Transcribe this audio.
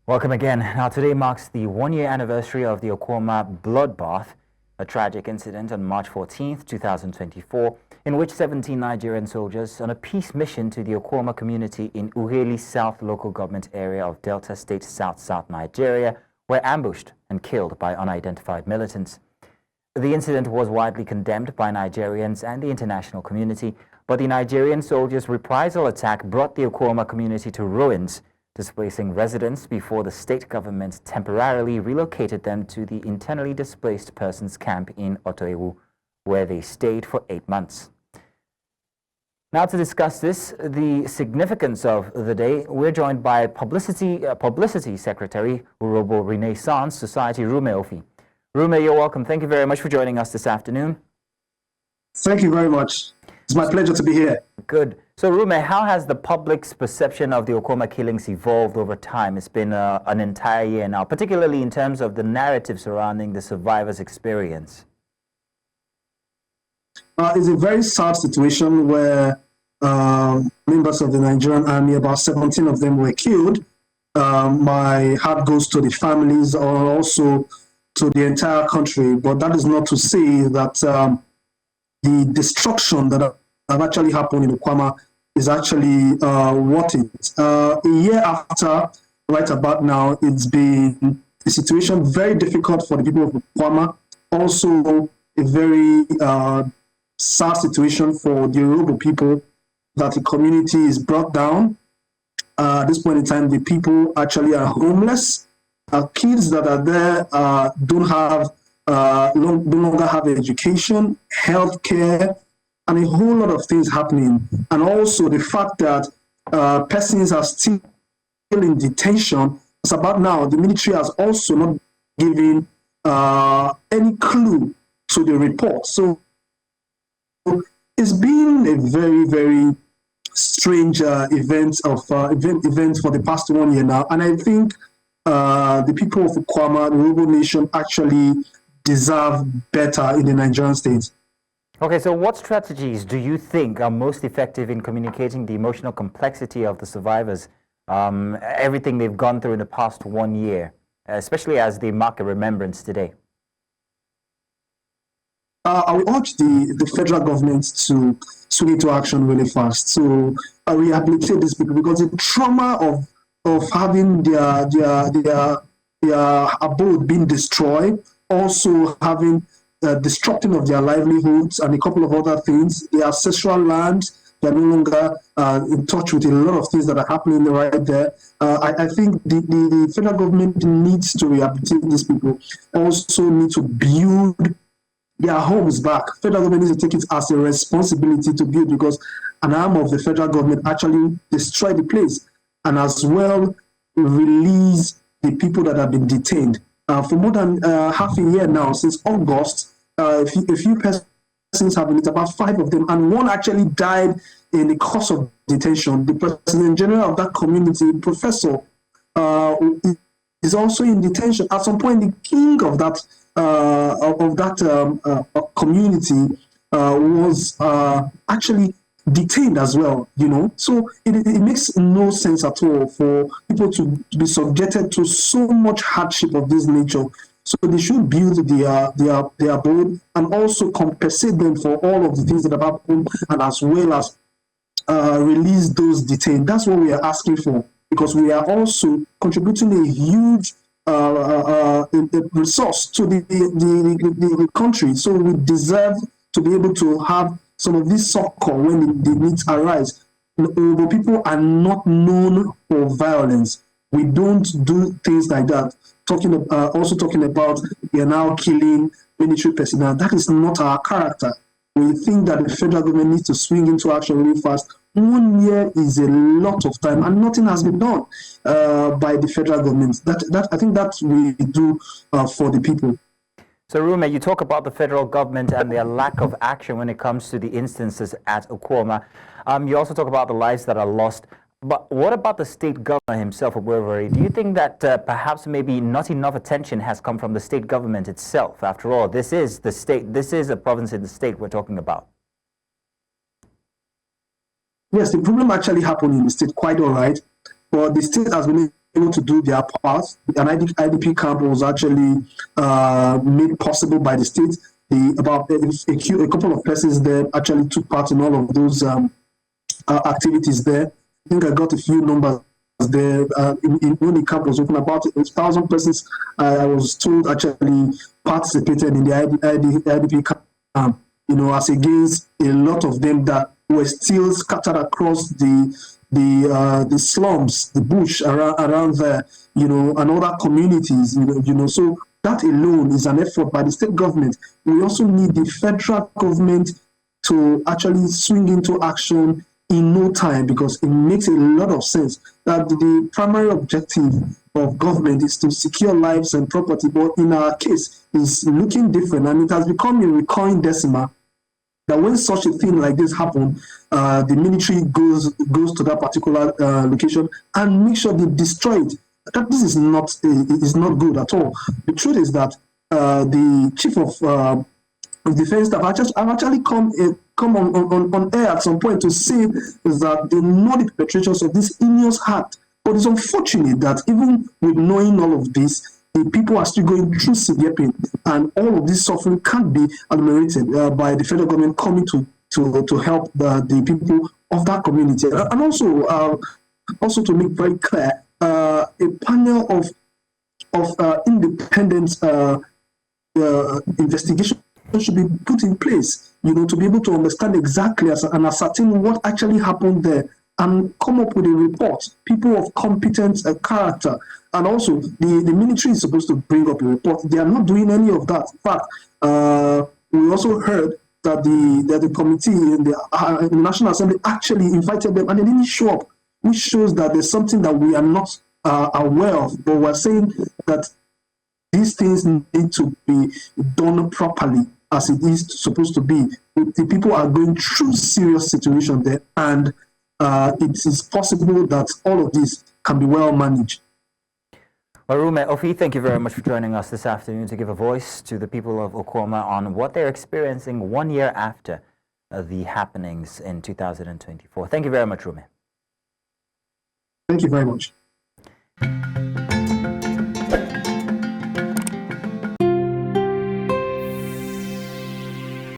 Welcome again. Now, today marks the one-year anniversary of the Okuama bloodbath, a tragic incident on March 14th, 2024, in which 17 Nigerian soldiers on a peace mission to the Okuama community in Ughelli South local government area of Delta State, South Nigeria, were ambushed and killed by unidentified militants. The incident was widely condemned by Nigerians and the international community, but the Nigerian soldiers' reprisal attack brought the Okuama community to ruins, displacing residents before the state government temporarily relocated them to the Internally Displaced Persons camp in Otor-Ewu, where they stayed for 8 months. Now, to discuss this, the significance of the day, we're joined by Publicity Secretary, Urhobo Renaissance Society, Rume Ophi. Rume, you're welcome. Thank you very much for joining us this afternoon. Thank you very much. It's my pleasure to be here. Good. So, Rume, how has the public's perception of the Okuama killings evolved over time? It's been an entire year now, particularly in terms of the narrative surrounding the survivors' experience. It's a very sad situation where members of the Nigerian army, about 17 of them were killed. My heart goes to the families or also to the entire country, but that is not to say that the destruction that have actually happened in Okuama is actually worth it. A year after, right about now, it's been a situation very difficult for the people of Okuama. Also, a very sad situation for the Urhobo people, that the community is brought down. At this point in time, the people actually are homeless. Kids that are there no longer have education, healthcare, and a whole lot of things happening. And also the fact that persons are still in detention. It's about now, the military has also not given any clue to the report. So it's been a very, very strange event for the past 1 year now. And I think the people of Okuama, the Urhobo nation, actually deserve better in the Nigerian state. Okay, so what strategies do you think are most effective in communicating the emotional complexity of the survivors, everything they've gone through in the past 1 year, especially as they mark a remembrance today? I would urge the federal government to swing into action really fast to rehabilitate these people, because the trauma of having their abode being destroyed, also having destructing of their livelihoods and a couple of other things, their ancestral land, they're no longer in touch with a lot of things that are happening right there. I think the federal government needs to rehabilitate these people, also need to build their homes back. Federal government needs to take it as a responsibility to build, because an arm of the federal government actually destroyed the place, and as well release the people that have been detained. For more than half a year now, since August, a few persons have been, about 5 of them, and one actually died in the course of detention. The President General of that community, Professor, is also in detention. At some point, the king of that community was actually detained as well, So it makes no sense at all for people to be subjected to so much hardship of this nature. So they should build their abode and also compensate them for all of the things that have happened, and as well as release those detained. That's what we are asking for, because we are also contributing a huge resource to the country. So we deserve to be able to have some of this succor when the needs arise. Urhobo people are not known for violence. We don't do things like that. Also talking about we are now killing military personnel. That is not our character. We think that the federal government needs to swing into action really fast. 1 year is a lot of time, and nothing has been done by the federal government. I think that we do for the people. So, Rume, you talk about the federal government and their lack of action when it comes to the instances at Okuama. You also talk about the lives that are lost. But what about the state governor himself, Obueveri? Do you think that perhaps maybe not enough attention has come from the state government itself? After all, this is the state. This is a province in the state we're talking about. Yes, the problem actually happened in the state, quite all right. But the state has been able to do their part. An IDP camp was actually made possible by the state. About a couple of persons there actually took part in all of those activities there. I think I got a few numbers there. When the camp was open, about 1,000 persons, I was told, actually participated in the IDP camp, as against a lot of them that were still scattered across the slums, the bush around there, and other communities, so that alone is an effort by the state government. We also need the federal government to actually swing into action in no time, because it makes a lot of sense that the primary objective of government is to secure lives and property, but in our case, it's looking different, and it has become a recurring decimal that when such a thing like this happens, the military goes to that particular location and make sure they destroy it. That this is not good at all. The truth is that the chief of defense staff have actually come on air at some point to say is that they know the perpetrators of this heinous act. But it's unfortunate that even with knowing all of this, the people are still going through severe pain, and all of this suffering can't be ameliorated by the federal government coming to help the people of that community. And also to make very clear, a panel of independent investigation should be put in place, to be able to understand exactly and ascertain what actually happened there, and come up with a report, people of competent character. And also, the military is supposed to bring up a report. They are not doing any of that. In fact, we also heard that the committee in the National Assembly actually invited them, and they didn't show up, which shows that there's something that we are not aware of. But we're saying that these things need to be done properly, as it is supposed to be. The people are going through serious situation there, and it is possible that all of this can be well managed. Well, Rume Ophi, thank you very much for joining us this afternoon to give a voice to the people of Okuama on what they're experiencing 1 year after the happenings in 2024. Thank you very much, Rume. Thank you very much.